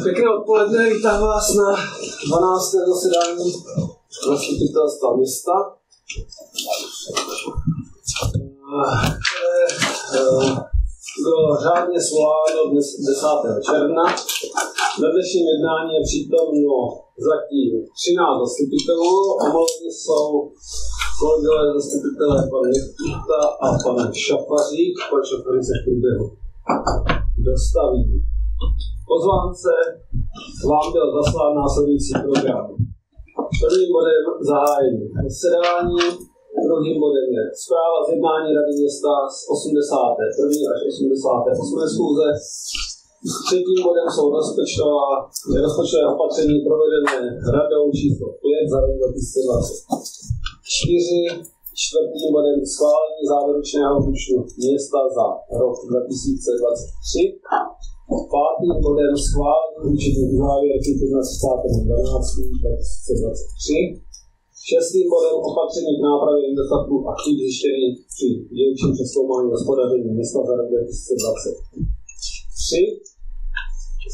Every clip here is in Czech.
Pěkné odpoledne, vítám vás na 12. zasedání zastupitelstva města. Bylo řádně svoláno dnes 10. června. Na dnešním jednání je přítomno zatím 13 zastupitelů. Omluveni jsou kolegové zastupitelé pan Nechtuta a pan Šafařík, pan Šafařík se v průběhu dostaví. Pozvánce vám byl zaslán následující program. Prvním bodem zahájení zasedání, druhým bodem je zpráva z jednání Rady města z 81. až 88. schůze. Třetím bodem jsou rozpočtové opatření provedené radou číslo 5 za rok 2024. Čtvrtým bodem schválení závěrečného účtu města za rok 2023. Pátým bodem schválení účetní uzávěrky k 31.12.2023. Šestým bodem opatření k nápravě nedostatků a chyb zjištěných při dílčím přezkoumání hospodaření města za rok 2023.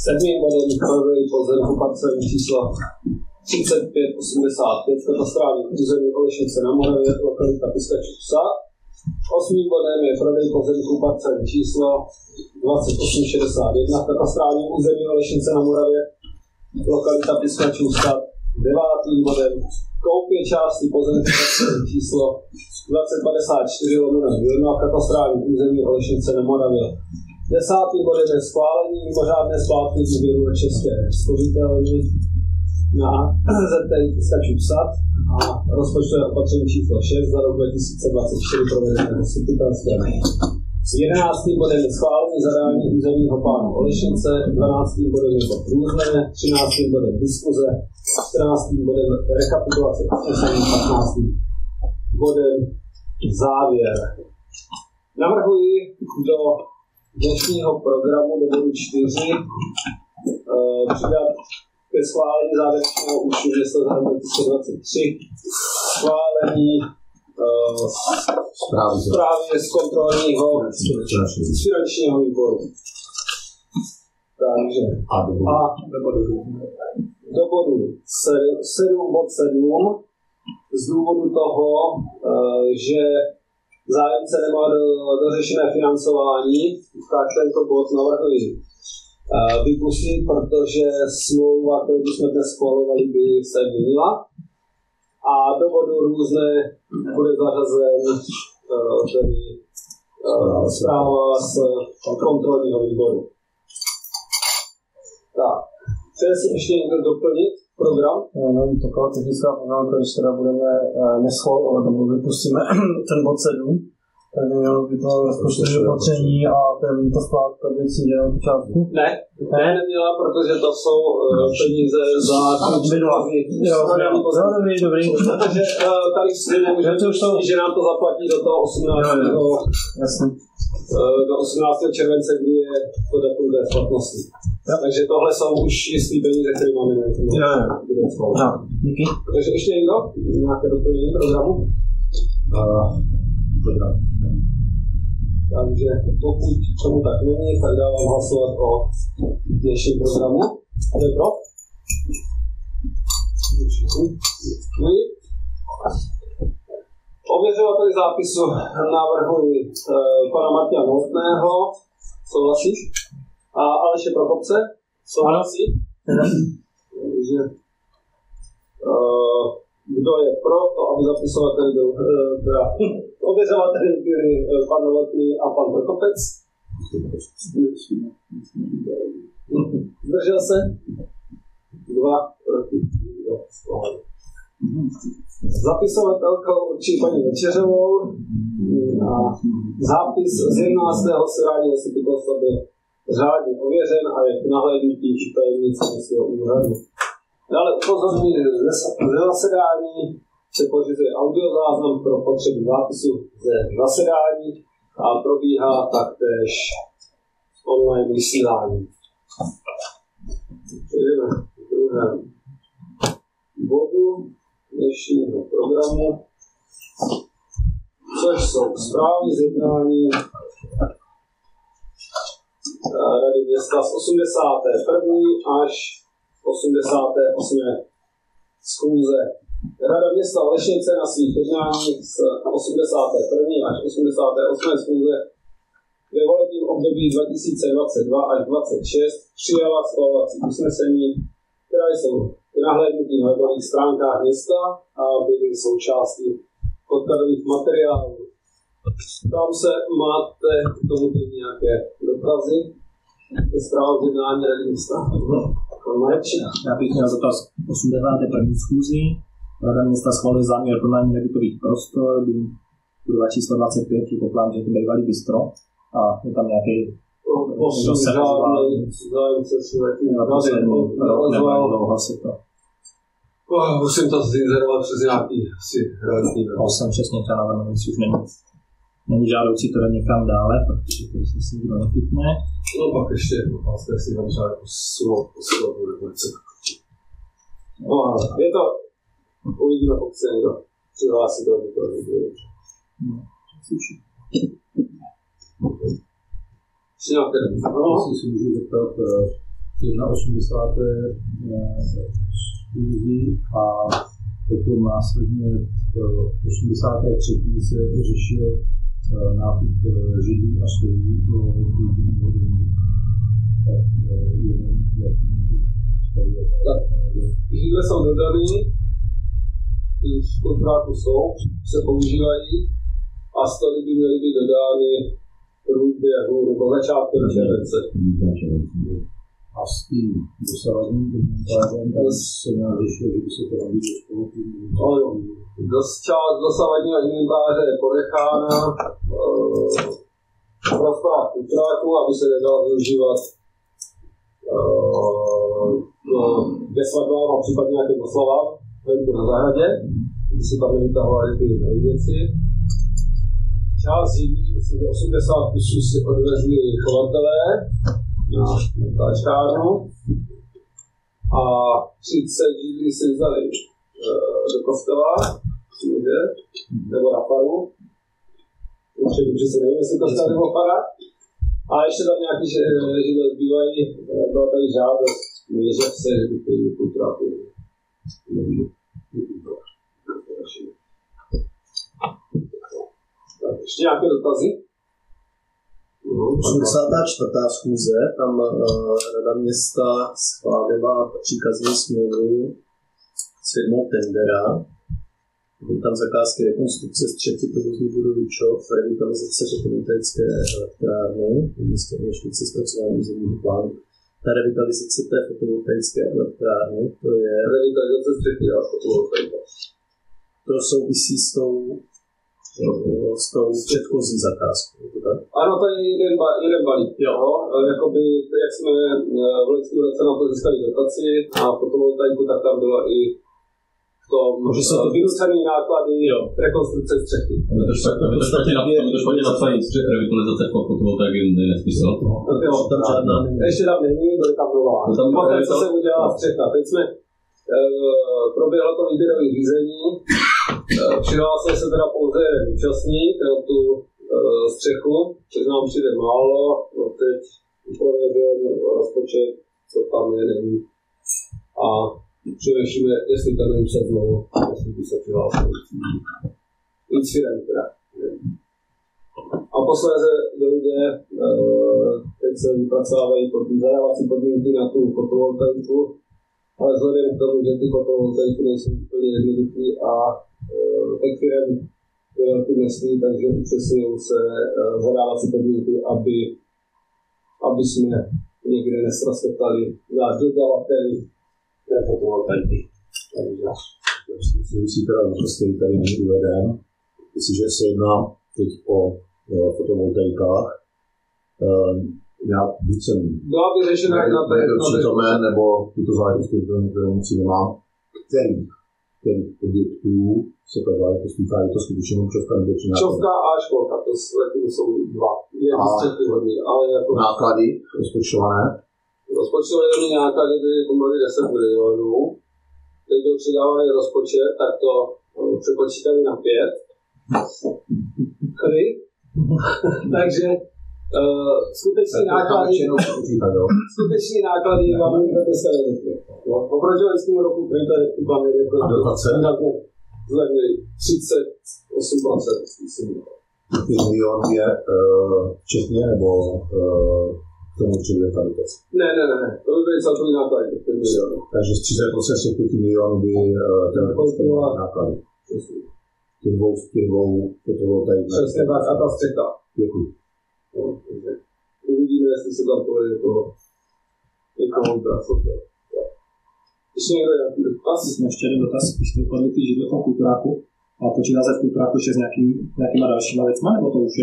Sedmým bodem prodej pozemku parcely číslo 3585 katastrální území Olešnice na Moravě, lokalita Piskačův Sad. Osmým bodem je prodej pozemku parcely číslo 2861 katastrální území Olešnice na Moravě, lokalita Piskačův Sad. Devátým bodem koupě části pozemku parcely číslo 2054/1 katastrální území Olešnice na Moravě. Desátým bodem je schválení mimořádné splátky úvěru na České spořitelny na ZTI Piskačův Sad a rozpočtové opatření číslo 6 za rok 2024 provedené zastupitelstvem. 11. bodem je schválení zadání územního plánu Olešnice, 12. bodem je bod různé, 13. bodem diskuze, 14. bodem rekapitulace usnesení, 15. bodem závěr. Navrhuji do dnešního programu do bodu 4 přidat ke schválení závěrečného účtu města za rok 2023 schválení zprávy z kontrolního finančního výboru. Takže do bodu 7 bod 7 z důvodu toho, že zájemce nemá dořešené financování, tak tento bod navrhuji vypustit, protože smlouva, kterou jsme dnes schvalovali, by se měnila. A do bodu různé bude zařazen tedy zpráva z kontrolního výboru. Tak, chce si ještě někdo doplnit program? No, taková technická poznámka, když teda budeme neschvalovat, nebo vypustíme ten bod 7, tak by mělo být to rozpočtové opatření a ta splátka věcí jde na tu částku? Ne, neměla, protože to jsou peníze za dobrý. Protože tady si nemůžeme říct, že nám to zaplatí do toho 18. července, kdy je to datum té splatnosti. Takže tohle jsou už jistý peníze, které máme na díky. Takže ještě někdo? Nějaké doplnění programu? Takže pokud tomu tak není, tak dávám hlasovat o dnešním programu. Kdo je pro? Ověřovateli zápisu navrhuji pana Martina Novotného. Souhlasíš? A Aleše Prokopce? Souhlasí? Takže kdo je pro to, aby zapisovateli byl ověřovateli byli pan Novotný a pan Prokopec? Zdržel se? 2 proti. Zapisovatelkou určí paní Večeřovou a zápis z 11. sedání zastupitelstva byl řádně ověřen a je k nahlédnutí či tajemnice svého úřadu. Dále upozorňuji, že ze zasedání se pořizuje audiozáznam pro potřeby zápisu ze zasedání a probíhá taktéž online vysílání. Přejdeme k druhému bodu dnešního programu, což jsou zprávy z jednání Rady města města z 81. až 88. schůze. Rada města Olešnice na svých jednáních z 81. až 88. schůze ve volebním období 2022 až 2026 přijala schvalovací usnesení, která jsou k nahlédnutí na webových stránkách města a byly součástí podkladových materiálů. Tam se máte k tomuto nějaké dotazy ke zprávě jednání rady města. Já bych měl dotaz 81. schůzi. Rada města schvaluje záměr pronajmu nebytových prostor, budova číslo 25, předpokládám, že to bývalý bistro. A je tam nějaký zájemce si zatím dlouho se to. Musím to zinzerovat přes nějaký asi realitní. To jsem přesně chtěl navrhnout, jestli už není žádoucí to dát někam dále, protože to se nikdo nechytne. No pak ještě vlastně si tam třeba jako slovo nebo něco. No je to, uvidíme, pokud se někdo přihlásí do toho videa. No, slyší. Jestli si můžu zeptat 81. schůzi a potom následně v 83. se řešil nákup židlí a stolů pro kulturní hodinu. Tak jenom jaký tak, židle jsou dodaný, už v kontraktu jsou, se používají a stoly by měly být dodány průběhu nebo začátkem července. A s tím dosavadním komentářem se nějak řešil, že by se to nabídlo spolku. Část dosavadního inventáře je ponechána v prostorách kontraktu, aby se nedala využívat ke svatbám a případně nějakým oslavám venku na zahradě, aby se tam nevytahovaly ty nové věci. Část židlí, myslím, že 80 kusů si odvezli chovatelé na táčkárnu a 30 židlí si vzali do kostela, nebo na faru. Určitě dobře se nevím, jestli kostel nebo fara. A ještě tam nějaký židle zbývají, byla tady žádost, že se, že by chtěli do kontraktu. Ještě nějaké dotazy? 84. schůze, tam Rada města schválila příkazní smlouvy s firmou Tendera. Byly tam zakázky rekonstrukce střechy provozní budovy ČOV, revitalizace fotovoltaické elektrárny, v městě Olešnice zpracování územního plánu. Ta revitalizace té fotovoltaické elektrárny, to je... Revitalizace střechy a fotovoltaika. To souvisí s tou předchozí zakázkou, je to tak? Ano, to je jeden balík. Jakoby, jak jsme v loňském roce na to získali dotaci a fotovoltaiku, tak tam byla i v tom vynucený náklady rekonstrukce střechy. To špatně napsaný revitalizace fotovoltaiky je nesmysl. Ještě tam není, bude tam nová. Poté, co se udělala střecha. Teď jsme proběhlo to výběrové řízení, přihlásil se teda pouze účastník na tu střechu, což nám přijde málo, no teď prověřujeme rozpočet, co tam je, není. A přemýšlíme, jestli to nemusel znovu, jestli by se přihlásil víc firem teda. A posléze dojde, teď se vypracovávají zadávací podmínky na tu fotovoltaiku, ale vzhledem k tomu, že ty fotovoltaiky nejsou úplně jednoduché a těch firm je velký množství, takže upřesňují se zadávací podmínky, aby jsme někde nesrastotali náš dodavateli té fotovoltaiky. S souvisí teda dotaz, který tady není uveden. Jestliže se jedná teď o fotovoltaikách, já buď jsem byla vyřešena i na té přítomné, nebo tuto záležitost, kterou moci nemám, kterých objektů se ta záležitost týká, je to skutečně Čovka nebo či náklady? Čovka a školka, to jsou dva. Je střechy hodný, ale jako... Náklady rozpočtované? Rozpočtované náklady byly pomalu 10 milionů. Teď byl přidávaný rozpočet, tak to přepočítali na 5. Takže Skutečný náklady vám můžete dneska neřekne. Oproti loňskému roku, který tady vám je dotace zlevněji 38%, myslím. Milion je včetně nebo k tomu určitě ta dotace? Ne, to by byly celkový náklady, 5 milionů. Takže z 30% z těch 5 milionů by teoreticky náklady. Těch dvou fotovoltaik. Přesně tak, a ta střeka. Děkuji. Uvidíme, jestli se tam povede někoho ubrát. Ještě někdo nějaký dotaz? Ještě jeden dotaz, když jste upadli ty židle v tom kulturáku, a počítá se v kulturáku ještě s nějakýma dalšíma věcma, nebo to už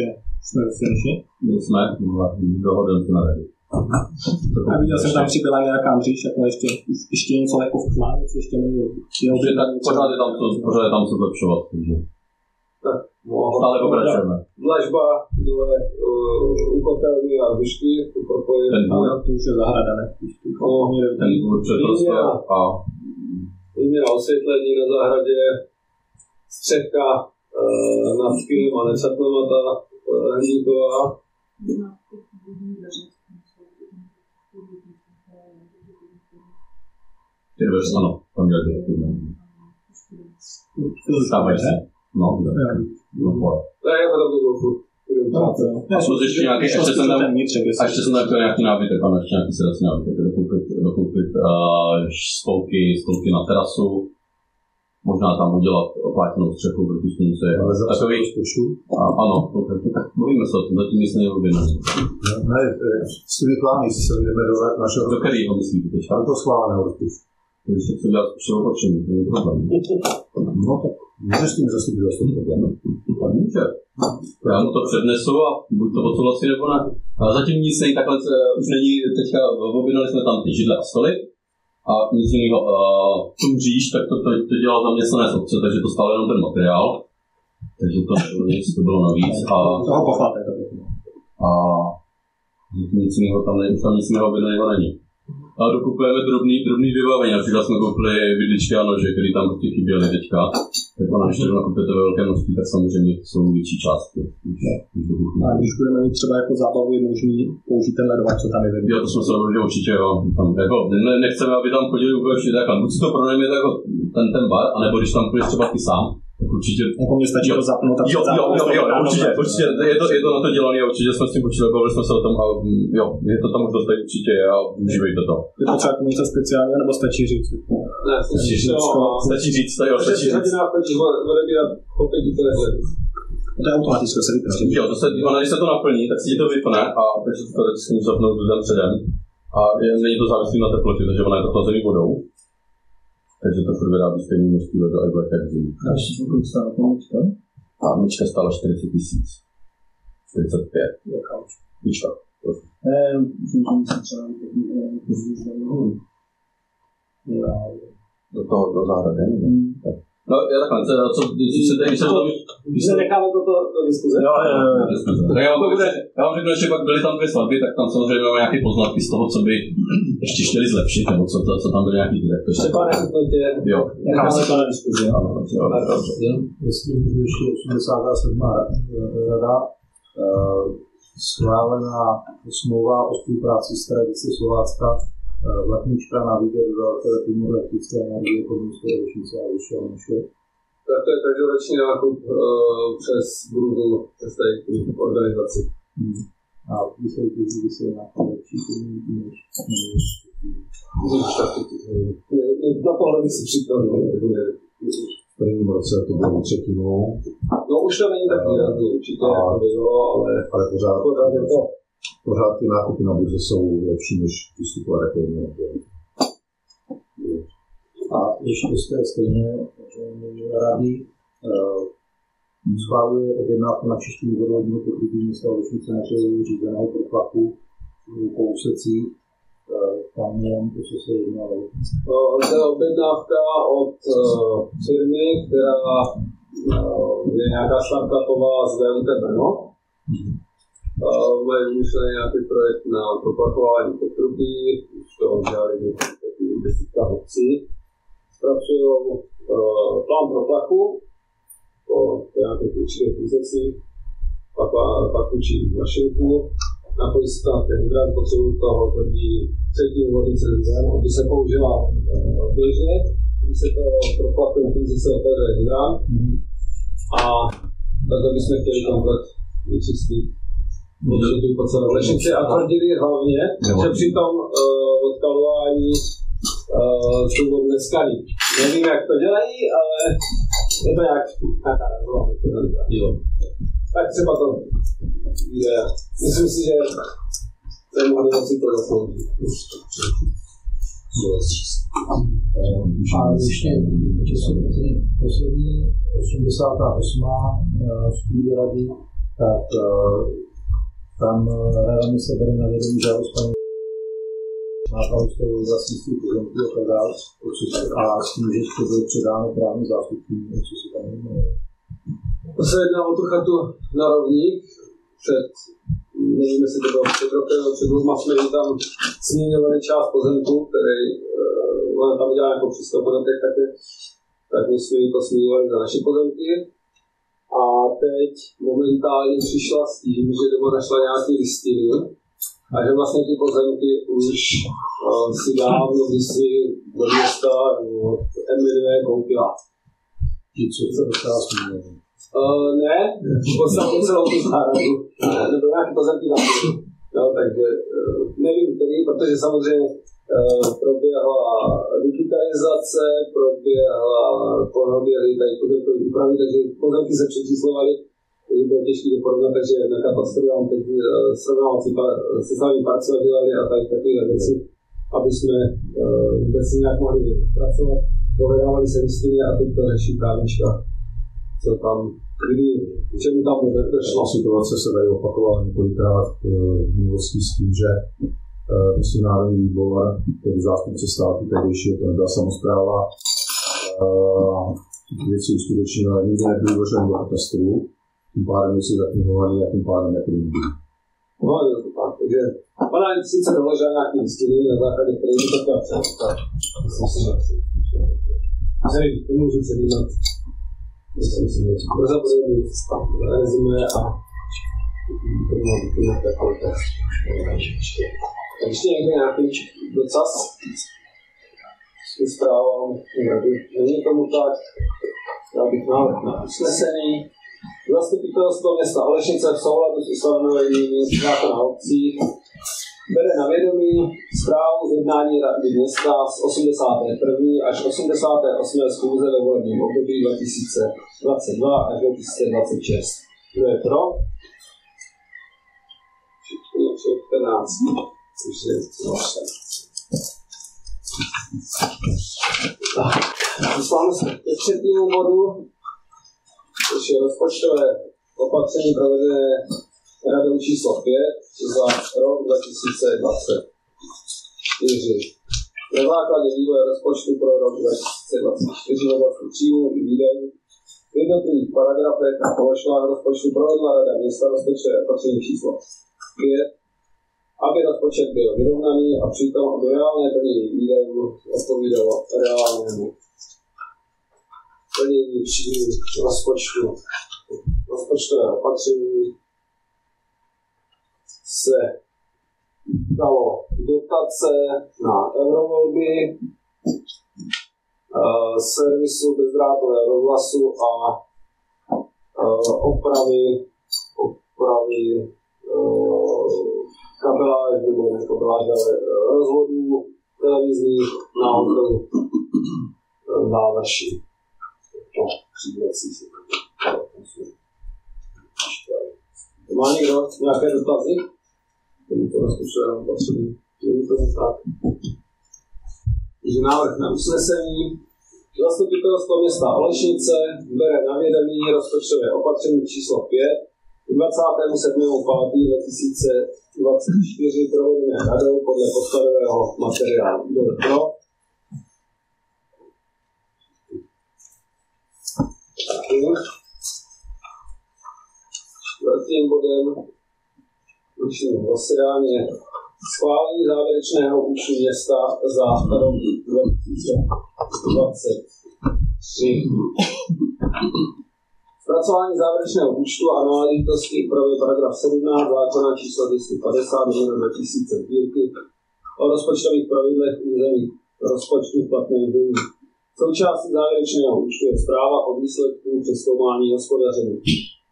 jsme v finiši? My jsme dohodili to na rady. A viděl jsem tam přibyla nějaká mříž, jako ještě něco jako v plánu, co ještě neměl. Tak pořád je tam co zlepšovat, takže tak, stále pokračujeme. Dlažba dole u kotelny a dušky, to propojení. To už je zahrada, ne? Ten předprostor a výměna osvětlení na zahradě, střechka nad kinem a necatnomata hliníková. ty dveře, ano, tam dělají stávají se. No, to je jako to by bylo furt. A jsou ještě nějaké, ještě jsem tam chtěl nějaký nábytek, mám ještě nějaký sedací nábytek, dokoupit stolky na terasu, možná tam udělat oplátěnou střechu proti slunci. Takový ano, tak mluvíme se o tom, zatím nic neobjednali. Ne, studii plány, jestli se jdeme do našeho... Do kterýho myslíte teď? Ale to schváleného rozpočtu. Když se chce dělat zkušenou opatření, to je problém. No tak můžeš s tím zase dělat s tím problém. Tak může. Já mu to přednesu a buď to odsouhlasí nebo ne. Ale zatím nic není takhle, už není teďka, objednali jsme tam ty židle a stoly a nic jiného. Tu mříž, tak to dělal zaměstnanec obce, takže to stále jenom ten materiál. Takže to nebylo nic, to bylo navíc. Toho pochváte. A nic jiného tam není, už tam nic jiného objednaného není. A dokupujeme drobný vybavení, například jsme koupili vidličky a nože, které tam prostě chyběly teďka. Tak ona ještě nakupujete velké množství, tak samozřejmě jsou větší částky. A když budeme mít třeba jako zábavu, je možný použít ten ledovač, co tam je vedle. Jo, to jsme se rozhodli určitě, jo. Tam, jako, nechceme, aby tam chodili úplně všichni, tak buď si to pronajme jako ten bar, anebo když tam půjdeš třeba ty sám, tak určitě... Jako mě stačí to zapnout. Jo, určitě, je to na to dělané, určitě jsme s tím počítali, bavili jsme se o tom a jo, je to tam už dostají určitě a užívejte to. Je to třeba něco speciálního, nebo stačí říct? Ne, stačí říct, to jo, stačí říct. To je automaticky, se vypne. Jo, když se to naplní, tak si to vypne a takže to vždycky můžu zapnout den předem. A není to závislý na teplotě, takže ona je to chlazený vodou. Takže to furt vyrábí stejný množství vodu a jak zimí. A ještě kolik stála ta myčka? A myčka stála 40 000. 45. Jaká myčka? Myčka. Myslím, že myslím třeba do zahrady. No, já takhle, když se necháme toto do diskuze. Jo. Já vám řeknu, že pak byly tam 2 svatby, tak tam samozřejmě máme nějaké poznatky z toho, co by ještě chtěli zlepšit, nebo co tam byly nějaký direktor. Štěpáne, hodnotě. Jo. Necháme se to na diskuzi. Jestli můžu ještě 87. rada schválená smlouva o spolupráci s tradicí Slovácka, Letnička na výběr dodavatele plynu elektrické energie Podmínské Olešnice a vyššího Moše. Tak to je každoroční nákup přes Bruzu, přes tady organizaci. A vysoutěží by se nějaké lepší podmínky než na tohle by si připravil. V prvním roce to bylo 1/3. No už to není tak výrazný, určitě to bylo, ale pořád je to. Pořád ty nákupy na burze jsou lepší než vystupovat jako jedné. A ještě z té stejné rady schváluje objednávku na čištění vodovodního pokrývky města Olešnice na řízeného protlaku po úsecích. Tam je to, co se jednalo. To je objednávka od firmy, která je nějaká startupová z VUT Brno. Mají vymyšlený nějaký projekt na proplachování potrubí, už to dělali desítka obcí. Zpracují plán proplachu po nějakých určitých úsecích, pak učí mašinku napojit se na ten hydrant, potřebuji toho třetí vody celý den, aby se použila běžně, když se to proplakuje tím, že se otevře hydrant. A takhle bychom chtěli komplet vyčistit. Vyčistit po celé Olešnici a tvrdili hlavně, že při tom odkalování tu vodu neskaní. Nevím, jak to dělají, ale je to nějaká razová metoda. Tak třeba to je. Myslím si, že mohli si to zasloužit. A ještě poslední 88. schůze rady, tak tam rada města bere na vědomí žádost paní nákladovskou vlastnictví pozemků a tak dále, a s tím, že to bylo předáno právní zástupcům, co se tam jmenuje. To se jedná o tu chatu na Rovník. Nevím, jestli to bylo před rokem, před 2 jsme tam směňovali část pozemku, který ona tam udělala jako při 100 podletech, tak my jsme to směňovali za naše pozemky. A teď momentálně přišla s tím, že doma našla nějaké listiny a že vlastně ty pozemky už si dávno kdysi do města MNV koupila. Co se dostala směňovat? Ne, v podstatě celou tu zahradu. Nebyl nějaký pozemky na to. No, takže nevím který, protože samozřejmě proběhla digitalizace, proběhly tady pozemkové úpravy, takže pozemky se přečíslovaly, takže bylo těžké to porovnat, takže na katastru nám teď srovnávací se samými parcely dělali a tady takové věci, aby jsme vůbec nějak mohli pracovat. Dohledávali se listiny a teď to řeší právnička. Co tam, k čemu tam došlo. Situace se tady opakovala několikrát v minulosti s tím, že myslím národní výbor, který zástupce státu, tehdejší to nebyla samospráva, věci uskutečnila, ale nikdy nebyly vloženy do katastru, tím pádem jsou zaknihovaný a tím pádem neprýmí. No, je to tak, takže ona sice doložila nějaký listiny, na základě kterých to chtěla přestat. Myslím si, že asi nemůžu předjímat. Myslím si, že brzo bude mít rezime a takový text. Ještě někde nějaký docaz s zprávám. Není tomu tak, já bych návrh na usnesení. Zastupitelstvo města Olešnice v souladu s ustanoveními zákona o obcích bere na vědomí zprávu z jednání rady města z 81. až 88. schůze ve volebním období 2022 až 2026. Kdo je pro? 14. Dostáváme se ke třetímu bodu, což je rozpočtové opatření provedené radou číslo 5 za rok 2024. Na základě vývoje rozpočtu pro rok 2024 v oblasti příjmů i výdajů v jednotlivých paragrafech a položkách rozpočtu provedla rada města rozpočtové opatření číslo 5, aby rozpočet byl vyrovnaný a přitom, aby reálné plnění výdajů odpovídalo reálnému plnění příjmů rozpočtu. Rozpočtové opatření se dalo dotace na eurovolby, servisu bezdrátového rozhlasu a opravy kabeláž, nebo ne kabeláž, ale rozvodů televizních na hotelu Závrší. Přívěcí si má někdo nějaké dotazy? Tomuto rozpočtovému opatření. Není tomu tak. Takže návrh na usnesení. Zastupitelstvo města Olešnice bere na vědomí rozpočtové opatření číslo 5 27.5.2024 provedené radou podle podkladového materiálu. Kdo je pro? Čtvrtým bodem dnešního zasedání je schválení závěrečného účtu města za rok 2023. Zpracování závěrečného účtu a náležitosti upravuje paragraf 17 zákona číslo 250/2000 sbírky o rozpočtových pravidlech územních rozpočtu v platném znění. Součástí závěrečného účtu je zpráva o výsledku přezkoumání hospodaření.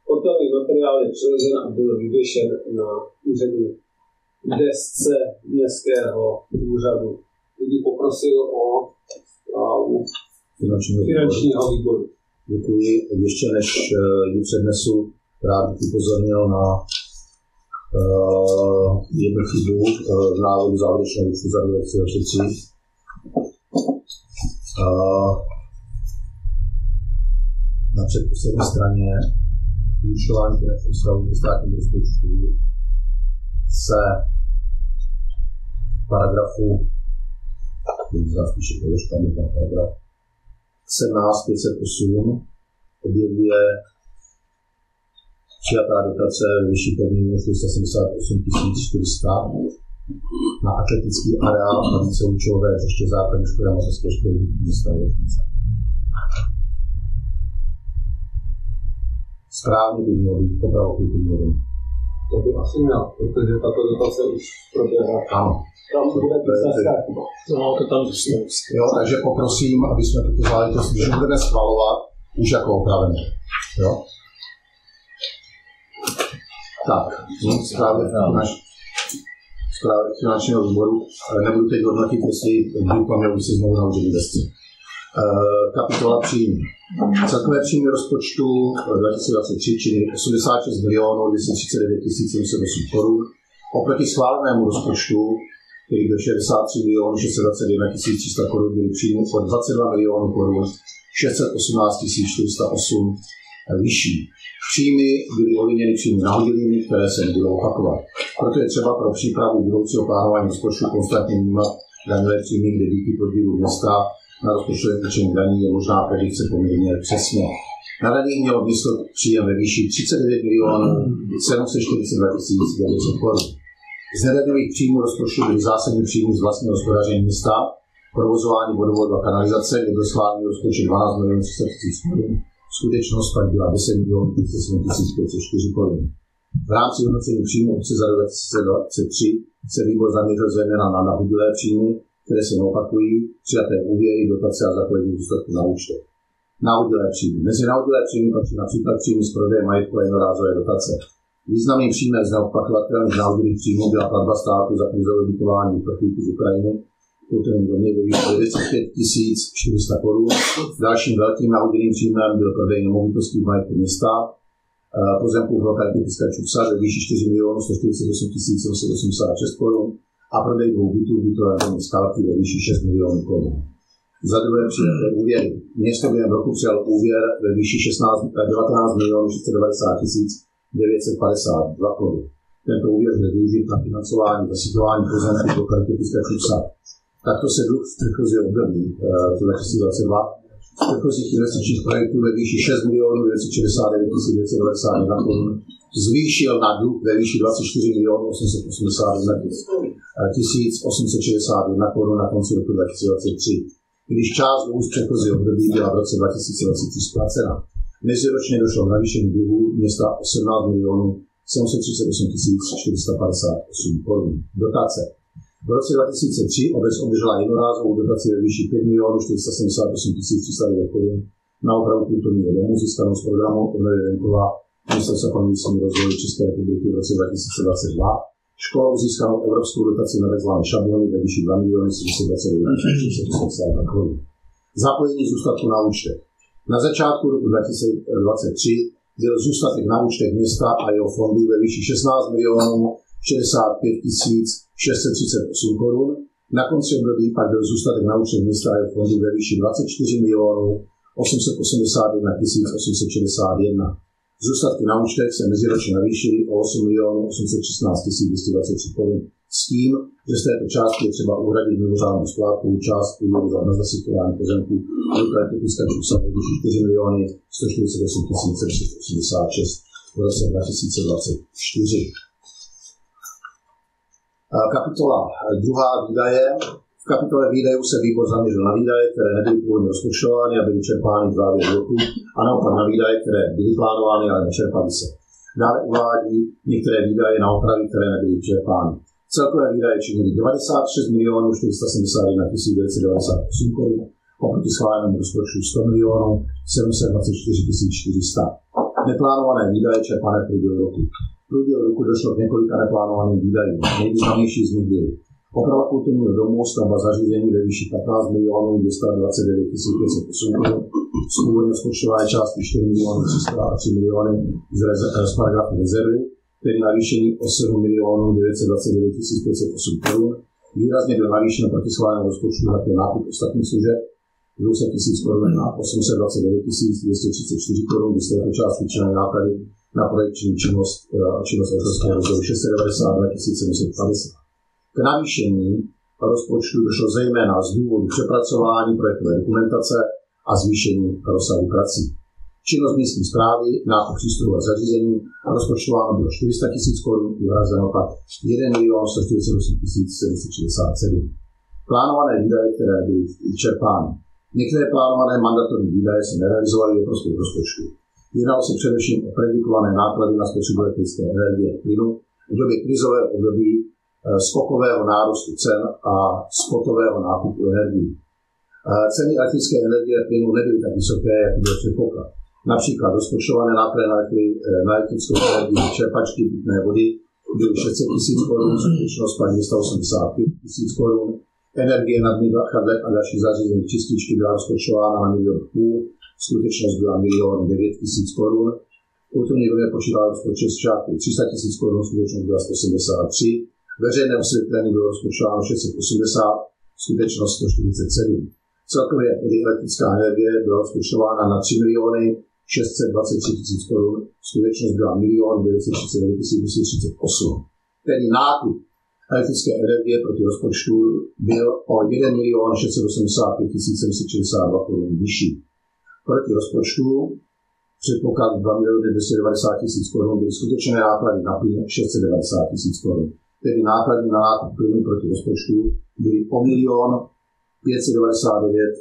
Podkladový materiál je přiložen a byl vyvěšen na úřední desce městského úřadu. Lidi poprosil o zprávu finančního výboru. Děkuji. Ještě než ji přednesu, rád bych upozornil na jednu chybu v návrhu závěrečného účtu za 2023. Na předposlední straně vyúčtování finančních stavů ve státním rozpočtu se v paragrafu 17.508 objevuje přijatá dotace ve výši 5 478 400 na atletický areál a víceúčelové hřiště základní školy a mateřské školy města Lužnice. Správně by mělo být oprava kulturního domu. To by asi měl, protože tato dotace už proběhla. Ano. Tam bude písařská chyba. Jo, takže poprosím, aby jsme tuto záležitost, když budeme schvalovat, už jako opravené. Jo? Tak, zprávy finančního výboru. Nebudu teď hodnotit, jestli to mělo se znovu na úřední desce. Kapitola příjmy. Celkové příjmy rozpočtu 2023 čili 86 239 708 korun. Oproti schválenému rozpočtu, který byl 63 621 300 korun, byly příjmy o 22 milionů korun 618 408 vyšší. Příjmy byly ovlivněny příjmy nahodilými, které se nebudou opakovat. Proto je třeba pro přípravu budoucího plánování rozpočtu konstantně vnímat daňové příjmy, kde díky podílu města na rozpočtovém určení daní je možná predikce poměrně přesně. Na daních mělo město příjem ve výši 39 milionů 742 900 korun. Z nedaňových příjmů rozpočtu byly zásadní příjmy z vlastního hospodaření města, provozování vodovodu a kanalizace, kde byl schválený rozpočet 12 milionů 300 000 korun. Skutečnost pak byla 10 milionů 504 korun. V rámci hodnocení příjmu obce za 2023 se výbor zaměřil zejména na nahodilé příjmy, které se neopakují, přijaté úvěry, dotace a zapojení zůstatku na účtech. Nahodilé příjmy. Mezi nahodilé příjmy patří například příjmy z prodeje majetku a jednorázové dotace. Významným příjmem z neopakovatelných nahodilých příjmů byla platba státu za krizové ubytování uprchlíků z Ukrajiny, kulturní domě ve výši 905 400 korun. Dalším velkým nahodilým příjmem byl prodej nemovitostí v majetku města, pozemků v lokalitě Piskačův sad ve výši 4 148 786 korun a prodej dvou bytů v bytové domě Skalky ve výši 6 milionů korun. Za druhé přijaté úvěry. Město během roku přijalo úvěr ve výši 19 milionů 690 952 korun. Tento úvěr byl využit na financování zasyťování pozemků v lokalitě Piskačův sad. Takto se dluh v předchozí období 2022 z předchozích investičních projektů ve výši 6 milionů 969 991 korun zvýšil na dluh ve výši 24 milionů 881 861 korun na konci roku 2023. Když část dluhu z předchozí období byla v roce 2023 splacena. Meziročně došlo k navýšení dluhu města 18 milionů 738 458 korun. Dotace. V roce 2003 obec obdržela jednorázovou dotaci ve výši 5 milionů 478 309 korun na opravu kulturního domu získanou z programu Obnovy venkova Ministerstva pro místní rozvoj České republiky v roce 2022. Školou získanou evropskou dotaci na tzv. Šablony ve výši 2 milionů 429 481 korun. Zapojení zůstatku na účtech. Na začátku roku 2023 byl zůstatek na účtech města a jeho fondů ve výši 16 milionů 65 638 korun. Na konci období pak byl zůstatek na účtech města a jeho fondů ve výši 24 milionů 881 861. Zůstatky na účtech se meziročně navýšily o 8 milionů 816 223 korun. S tím, že z této částky je třeba uhradit mimořádnou splátkovou částku na zasyťování pozemků a lokalitě Piskačův sad ve výši 4 miliony 148 786 v roce 2024. Kapitola druhá výdaje. V kapitole výdajů se výbor zaměřil na výdaje, které nebyly původně rozpočtovány a byly čerpány v závěru roku, a naopak na výdaje, které byly plánovány, ale nečerpaly se. Dále uvádí některé výdaje na opravy, které nebyly čerpány. Celkové výdaje činily 96 471 998 korun, oproti schválenému rozpočtu 100 724 400. Neplánované výdaje čerpané v průběhu roku. V průběhu roku došlo k několika neplánovaným výdajům. Nejvýznamnější z nich byly oprava kulturního domu, stavba zařízení ve výši 15 229 508 korun, z původně rozpočtované částky 4 303 miliony z paragrafu rezervy, tedy navýšení o 7 929 508 korun. Výrazně byl navýšen proti schválenému rozpočtu také nákup ostatních služeb 200 000 korun na 829 234 korun, kde jste jako část vyčleněné náklady na projekční činnost autorského rozdělu 692 750. K navýšení rozpočtu došlo zejména z důvodu přepracování projektové dokumentace a zvýšení rozsahu prací. Činnost místní správy, nákup přístrojů a zařízení rozpočtováno bylo 400 000 korun, vyhrazeno pak 1 148 767. Plánované výdaje, které byly vyčerpány. Některé plánované mandatorní výdaje se nerealizovaly ve prospěch rozpočtu. Jednalo se především o predikované náklady na spotřebu elektrické energie a plynu v době krizového období, skokového nárůstu cen a spotového nákupu energií. Ceny elektrické energie a plynu nebyly tak vysoké, jak byl předpoklad. Například rozpočtované náklady na elektrickou energii čerpačky pitné vody byly 600 000 korun, skutečnost pak 285 000 korun. Energie nadměrných chadlek a dalších zařízení čističky byla rozpočtována na 1,5 milionu, skutečnost byla 1 900 000 korun. Kulturní domě počítala rozpočet z částky 300 000 korun, skutečnost byla 173. Veřejné osvětlení bylo rozpočtováno 680, skutečnost 147. Celkově elektrická energie byla rozpočtována na 3 623 000 korun, skutečnost byla 1 939 238. Tedy nákup elektrické energie proti rozpočtu byl o 1 685 762 korun vyšší. Proti rozpočtu předpoklad 2 290 000 korun byly skutečné náklady na plyn 690 000 korun. Tedy náklady na nákup plynu proti rozpočtu byly o 1 599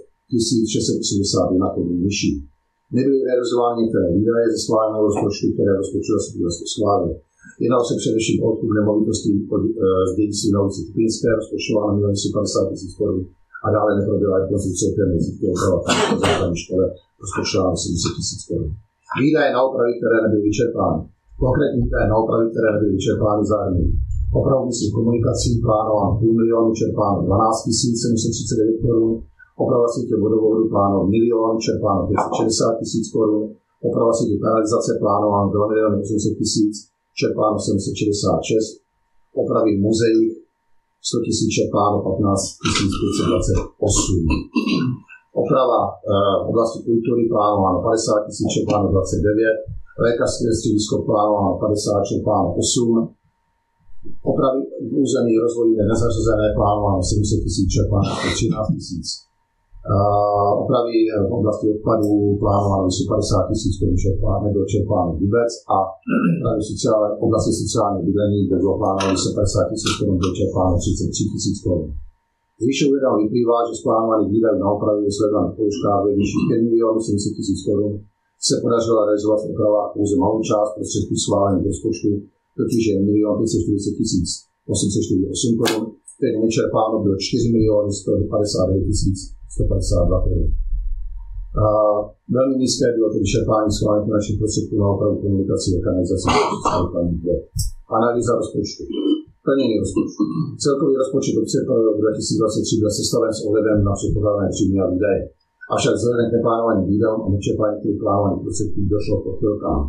681 korun vyšší. Nebyly realizovány některé výdaje ze schváleného rozpočtu, které rozpočtu schválil. Jednalo se především o odkup nemovitostí z dědictví na ulici Tupinské, rozpočtováno 1 150 000 korun, a dále neproběhla rekonstrukce opěrné zítky oprava v základní škole, rozpočtováno 70 000 korun. Výdaje na opravy, které nebyly vyčerpány. Konkrétní výdaje na opravy, které nebyly vyčerpány, zahrnují opravu místních komunikací, plánováno 500 000, čerpáno 12 739 korun, oprava sítě vodovodu, plánováno 1 000 000, čerpáno 560 000 korun, oprava sítě kanalizace, plánováno 2 800 000, čerpáno 766, opravy v muzeích 100 000, čerpáno 15 528. Oprava v oblasti kultury plánováno 50 000, čerpáno 29, lékařské středisko plánováno 50, čerpáno 8, opravy v území rozvoji nezařazené plánováno 700 000, čerpáno 13 000. Opravy v oblasti odpadů plánováno 50 000 korun, nebylo čerpáno vůbec, a v oblasti sociálního bydlení bylo plánováno 50 000 korun, bylo čerpáno 33 000 korun. Z výše uvedeného vyplývá, že z plánovaných výdajů na opravy ve sledovaných položkách ve výši 5 700 000 korun se podařilo realizovat v opravách pouze malou část prostředků schválených rozpočtu, totiž je 1 540 848 korun, tedy nečerpáno bylo 4 159 152 korun. Velmi nízké bylo tedy čerpání schválených finančních prostředků na opravu komunikací a kanalizací. Analýza rozpočtu. Plnění rozpočtu. Celkový rozpočet obce pro rok 2023 byl sestaven s ohledem na předpokládané příjmy a výdaje. Avšak vzhledem k neplánovaným výdajům a nečerpání těch plánovaných prostředků došlo k odchylkám.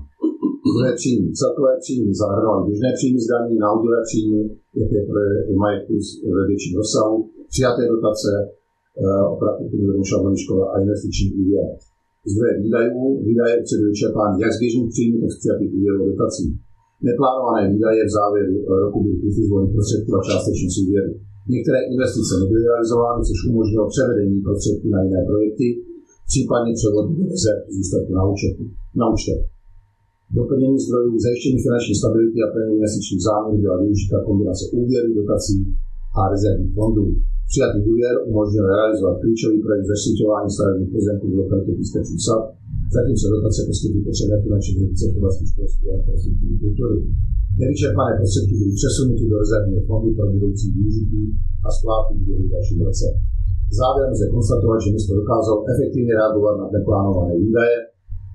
Druhé příjmy. Celkové příjmy zahrnovaly běžné příjmy z daní, náhodové příjmy, jaké pro majetku ve větším rozsahu, přijaté dotace, oprav kulturního domu, šablonní škola a investiční úvěr. Zdroje výdaje obce byly čerpány jak z běžných příjmů, tak z přijatých úvěrů a dotací. Neplánované výdaje v závěru roku byly kryty z volných prostředků a částečně z úvěru. Některé investice nebyly realizovány, což umožnilo převedení prostředků na jiné projekty, případně převod do rezerv zůstatku na účtech. Doplnění zdrojů, zajištění finanční stability a plnění investičních záměrů byla využita kombinace úvěrů, dotací a rezervních fondů. Přijatý úvěr umožnil realizovat klíčový projekt zesíťování stavebních pozemků v lokalitě Pískačův sad, zatímco dotace poskytují potřebné finanční investice v oblasti školství a infrastruktury kultury. Nevyčerpané prostředky byly přesunuty do rezervního fondu pro budoucí využití a splátku úvěru v dalším roce. Závěrem lze konstatovat, že město dokázalo efektivně reagovat na neplánované výdaje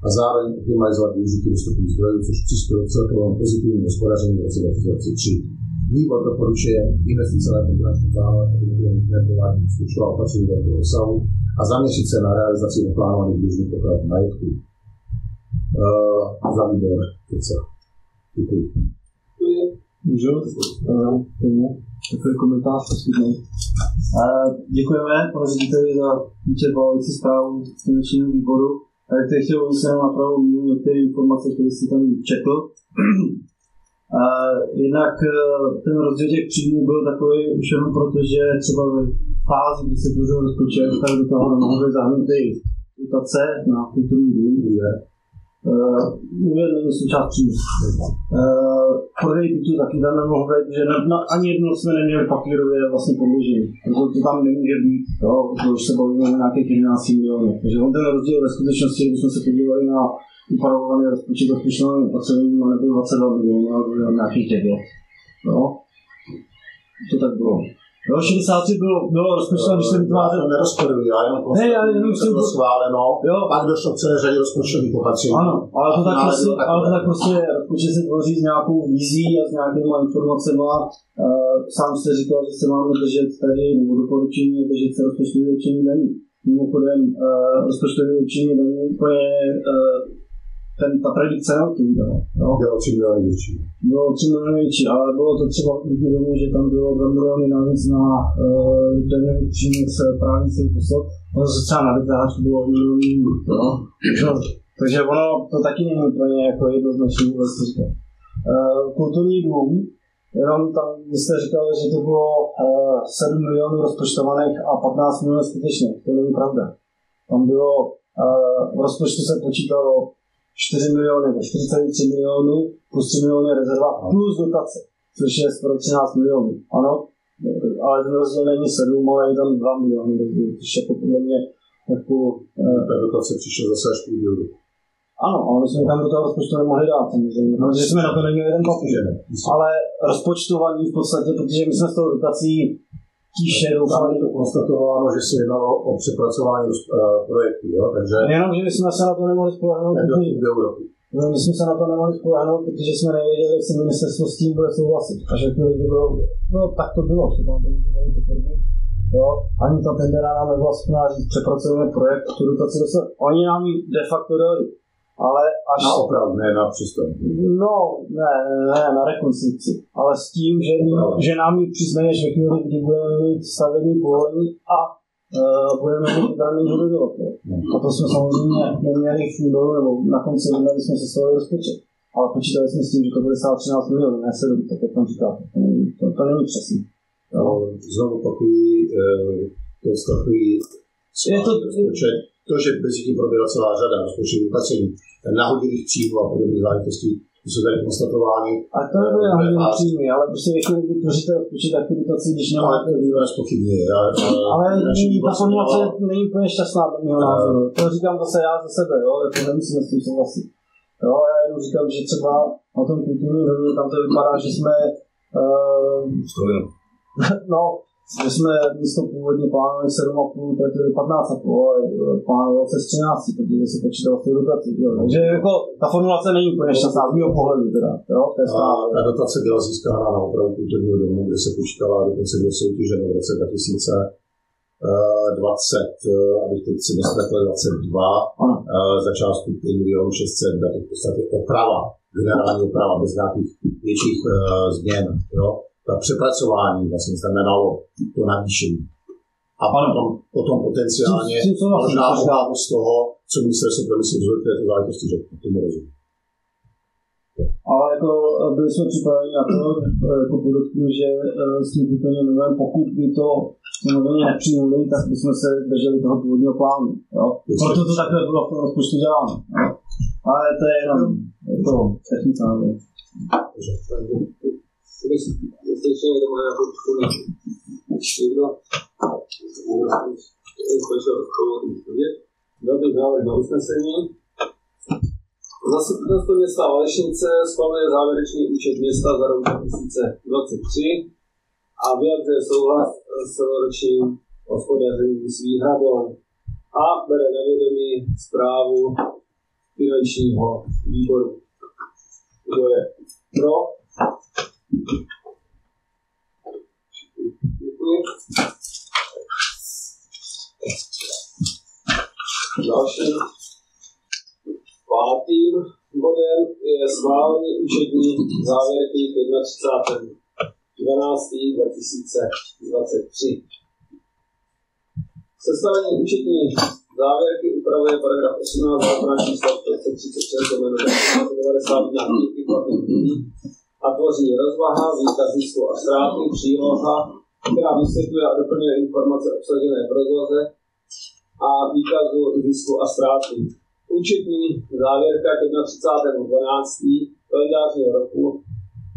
a zároveň optimalizovat využití dostupných zdrojů, což přispělo k celkovému pozitivnímu hospodaření v roce 2023. Výbor doporučuje investice lépe finanční plánovat, aby nebylo nutné provádět rozpočtová opatření velkého rozsahu a zaměřit se na realizaci neplánovaných běžných oprav majetku. Za výbor. Děkuji. Můžu? Takový komentář poskytnout. Děkujeme panu řediteli za vyčerpávající zprávu finančního výboru. A jak teď chtěl se na pravou míru některé informace, které jste tam četl. Jednak ten rozdíl těch příjmů byl takový už jenom proto, že třeba v fázi, kdy se tvořil rozpočet, tak do toho nemohly zahrnuty dotace na kulturní dům. Úvěr není součást příjmu. Prodej bytu taky tam nemohl být, že ani jednou jsme neměli papírově vlastně podložení. Takže to tam nemůže být, to už se bavíme o nějakých 11 milionů. Takže on ten rozdíl ve skutečnosti, když jsme se podívali na upravovaný rozpočet rozpočtovým opatřením, nebyl 22 milionů, ale byl nějakých 9. No. To tak bylo. Jo, 63 bylo rozpočtové, když se vytvářel. To nerozporuji, já jenom to schváleno, pak došlo k celé řadě rozpočtových opatření. Ano, ale to tak prostě rozpočet se tvoří s nějakou vizí a s nějakýma informacemi. Sám jste říkal, že se máme držet tady, nebo doporučení, držet se rozpočtové určení daní. Mimochodem, rozpočtové určení daní úplně ta predikce neodpovídala. Bylo 3 miliony větší. Bylo 3 miliony větší, ale bylo to třeba díky tomu, že tam bylo 2 miliony navíc na daňových příjmech z právnických osob. Ono se třeba na vytáčku bylo miliony. Takže ono to taky není úplně jako jednoznačný vůbec. Kulturní dům, jenom tam jste říkali, že to bylo 7 milionů rozpočtovaných a 15 milionů skutečně. To není pravda. Tam bylo, v rozpočtu se počítalo 4 miliony nebo 43 milionů plus 3 miliony rezerva plus dotace, což je skoro 13 milionů. Ano, ale ten rozdíl není 7, ale je tam 2 miliony rozdíl, což je podle mě takovou... Ta dotace přišla zase až půl roku. Ano, ale my jsme tam do toho rozpočtu nemohli dát, samozřejmě, protože jsme na to neměli jeden papír. Ale rozpočtovaný v podstatě, protože my jsme s tou dotací tíše doufali. To konstatováno, že se jednalo o přepracování projektu, jo? Takže... Jenom, že jsme se na to nemohli spolehnout, my jsme se na to nemohli spolehnout, protože jsme nevěděli, jestli ministerstvo s tím bude souhlasit. A že to bylo, no tak to bylo, že tam to tady potvrdit. Ani ta tendera nám nebyla schopná říct, přepracujeme projekt a tu dotaci dostat. Oni nám ji de facto dali. Ale až... Na opravu, ne na přístavbu. No, ne, na rekonstrukci. Ale s tím, že nám ji přiznají až ve chvíli, kdy budeme mít stavební povolení a budeme mít vybraný vododovatel. A to jsme samozřejmě neměli v únoru, nebo na konci ledna jsme sestavili rozpočet. Ale počítali jsme s tím, že to bude stát 13 milionů, ne 7, tak jak tam říkáte. To není přesný. Znovu opakují, konstatují rozpočet. To, že mezi tím proběhla celá řada rozpočtových opatření, nahodilých příjmů a podobných záležitostí, to jsou tady konstatovány. A to nebyly nahodilé příjmy, ale prostě většinou, kdy tvoříte rozpočet akreditaci, když nemáte... Ale to nikdo nezpochybňuje. Ale ta formulace není úplně šťastná do mého názoru. To říkám zase já za sebe, jako nemusíme s tím souhlasit. Já jenom říkám, že třeba na tom kulturním domě tam to vypadá, že jsme... No, že jsme místo původně plánovali 7,5, tratili 15,5, ale plánovalo se z 13, protože se počítalo v té dotaci. Takže jako ta formulace není úplně šťastná z mého pohledu teda. Ta dotace byla získána na opravu kulturního domu, kde se počítala dokonce do soutěženo v roce 2020, abych teď si nespletl 22, za částku 5 milionů 600, a to v podstatě oprava, generální oprava bez nějakých větších změn. Ta přepracování vlastně znamenalo to navýšení. A potom potenciálně možná obávu z toho, co ministerstvo pro místní rozvoj této záležitosti řekne. Tomu rozumím. Ale jako byli jsme připraveni na to, jako podotknu, že s tím úplně nevím, pokud by to samozřejmě nepřijmuli, tak bychom se drželi toho původního plánu. Proto to takhle bylo v tom rozpočtu děláno. Ale to je jenom technická věc. Jestli ještě někdo má nějakou Někdo? Dal bych návrh na usnesení. Zastupitelstvo města Olešnice schvaluje závěrečný účet města za rok 2023 a vyjadřuje souhlas s celoročním hospodařením s výhradou a bere na vědomí zprávu finančního výboru. Kdo je pro? Děkuji. Dalším pátým bodem je schválení účetní závěrky k 31.12.2023. Sestavení účetní závěrky upravuje paragraf 18 zákona číslo 536/1991 a tvoří rozvaha, výkaz zisku a ztráty, příloha, která vysvětluje a doplňuje informace obsažené v rozloze a výkazu zisku a ztráty. Účetní závěrka k 31.12. kalendářního roku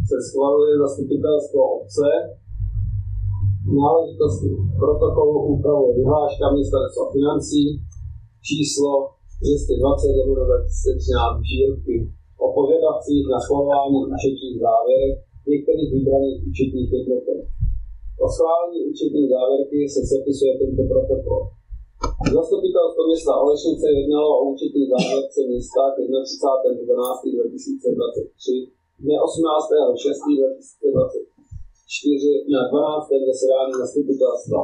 se schvaluje zastupitelstvo obce. Náležitosti protokolu upravuje vyhláška Ministerstva financí číslo 220/2013 výroky o požadavcích na schvalování účetních závěrek některých vybraných účetních jednotek. O schválení účetní závěrky se sepisuje tento protokol. Zastupitelstvo města Olešnice jednalo o účetní závěrce města k 31.12.2023 dne 18.6.2024 na 12. zasedání zastupitelstva.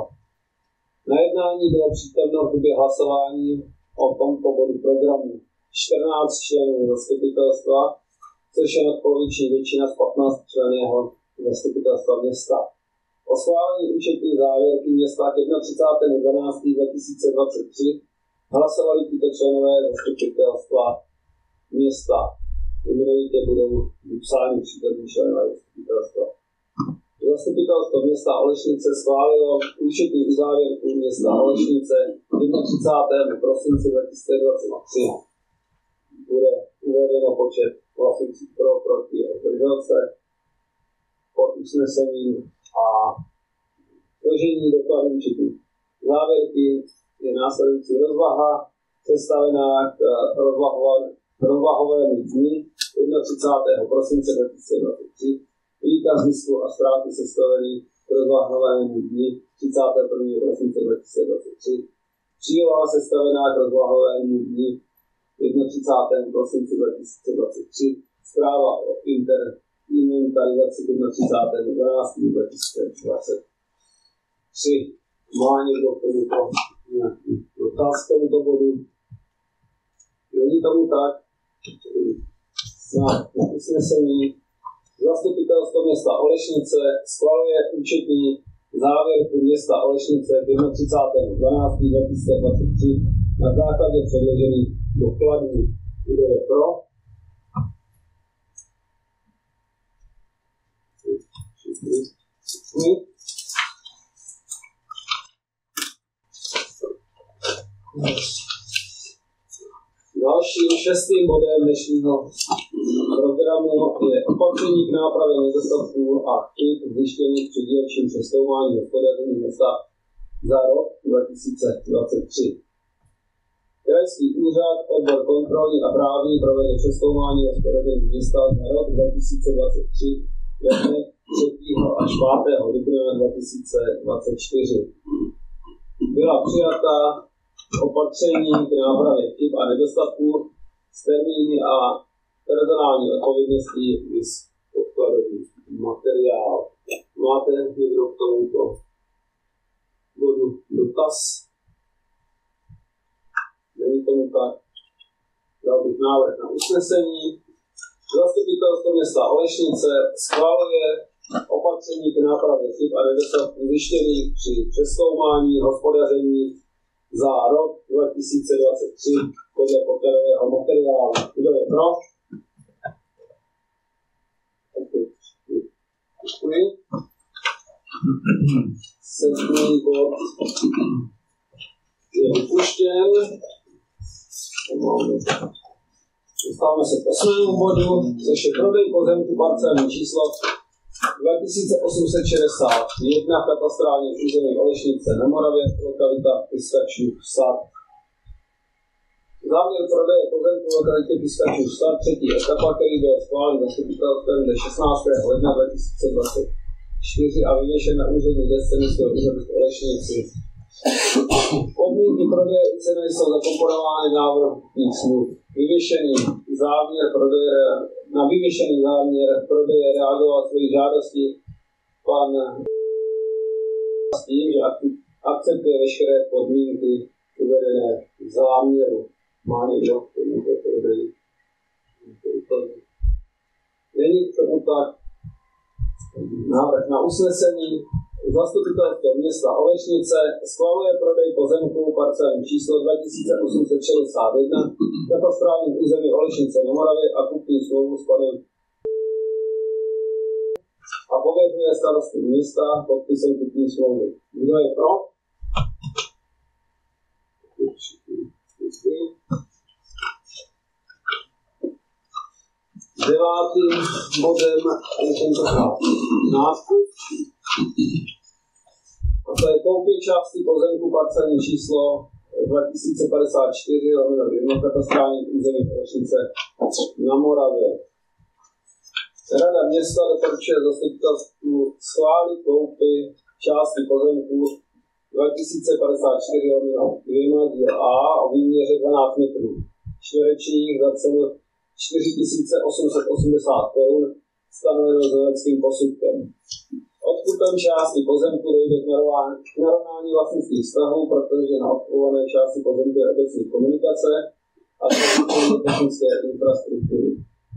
Na jednání bylo přítomno v době hlasování o tomto bodu programu 14 členů zastupitelstva, což je nadpoloviční většina z 15 členného zastupitelstva města. O schválení účetní závěrky města k 31.12.2023 hlasovali tito členové zastupitelstva města. Jmenovitě budou vypsáni přítomní členové zastupitelstva. Zastupitelstvo města Olešnice schválilo účetní závěrku města Olešnice 31. prosince 2023. Bude uvedeno počet hlasujících pro, proti a zdržel se pod usnesením a složení dokladů účetní závěrky je následující rozvaha sestavená k rozvahovému dni 31. prosince 2023. Výkaz zisku a ztráty sestavený k rozvahovému dni 31. prosince 2023. Příloha sestavená k rozvahovému dni 31. prosince 2023. Zpráva o inventarizaci 31.12.2023. Má někdo k tomuto nějaký dotaz k tomuto bodu? Není tomu tak? Na usnesení zastupitelstvo města Olešnice schvaluje účetní závěrku města Olešnice k 31.12.2023 na základě předložených dokladů. Kdo je pro? Dalším šestým bodem dnešního programu je opatření k nápravě nedostatků a chyb zjištěných při dílčím přezkoumání hospodaření města za rok 2023. Krajský úřad, odbor kontrolní a právní provedl přezkoumání hospodaření města za rok 2023 ve dnech 3. až 5. dubna 2024. Byla přijata opatření k nápravě chyb a nedostatků s termíny a personální odpovědností vys podkladový materiál. Máte někdo k tomuto bodu dotaz? Není tomu tak. Dal bych návrh na usnesení. Zastupitelstvo města Olešnice schvaluje opatření k nápravě chyb a nedostatků zjištěných při přezkoumání hospodaření za rok 2023 podle podkladového materiálu. Kdo je pro? Děkuji. Sedmý bod je vypuštěn. Dostáváme se k 8. bodu, což je prodej pozemku parcelní číslo 2861 katastrálních území Olešnice na Moravě, lokalita Piskačův sad. Záměr prodeje pozemku v lokalitě Piskačův sad, třetí etapa, který byl schválen zastupitelstvem dne 16. ledna 2024 a vyvěšen na úřední desce městského úřadu v Olešnici. Podmínky prodeje i ceny jsou zakomponovány návrhních smluv. Na vyvěšený záměr prodeje reagoval svojí žádosti pan s tím, že akceptuje veškeré podmínky uvedené v záměru. Má někdo k tomuto prodeji? Není k tomu tak. Návrh na usnesení. Zastupitelstvo města Olešnice schvaluje prodej pozemku parcelní číslo 2861 katastrálních území Olešnice na Moravě a kupní smlouvu s panem a pověřuje starostu města podpisem kupní smlouvy. Kdo je pro? Devátým bodem je tentokrát nákup. A to je koupě části pozemku parcelní číslo 2054/1 katastrálních území Olešnice na Moravě. Rada města doporučuje zastupitelstvu schválit koupy části pozemku 2054/2 díl A o výměře 12 metrů čtverečních za cenu 4880 korun stanovenou znaleckým posudkem. Odkupem části pozemku dojde k narovnání vlastnických vztahů, protože na odkupované části pozemku je obecní komunikace a technické infrastruktury.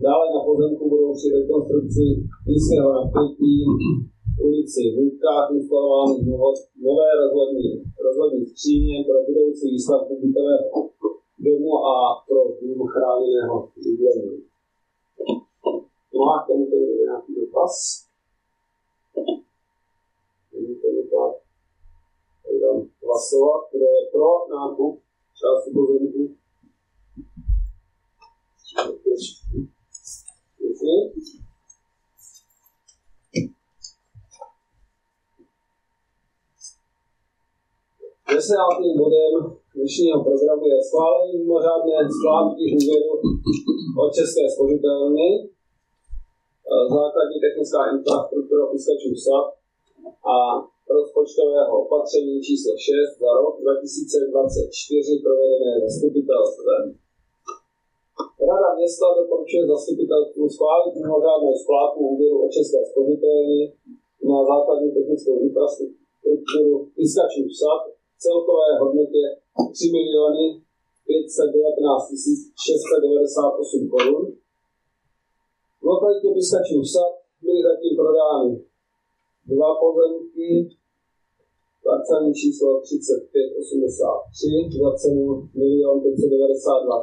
Dále na pozemku budou při rekonstrukci nízkého napětí ulici v Hůdkách instalovány nové rozvodní skříně pro budoucí výstavbu bytového domu a pro dům chráněného bydlení. Má k tomuto nějaký dotaz? Není to tak. Tak dám hlasovat, kdo je pro nákup části pozemku. Děkuji. Desátým bodem dnešního programu je schválení mimořádné splátky úvěru od České spořitelny, základní technická infrastruktura Piskačův sad a rozpočtového opatření číslo 6 za rok 2024 provedené zastupitelstvem. Rada města doporučuje zastupitelstvu schválit mimořádnou splátku úvěru od České spořitelny na základní technickou infrastrukturu Piskačův sad v celkové hodnotě 3 519 698 korun. V lokalitě Piskačův sad byly zatím prodány 2 pozemky, parcelní číslo 3583 za cenu 1 592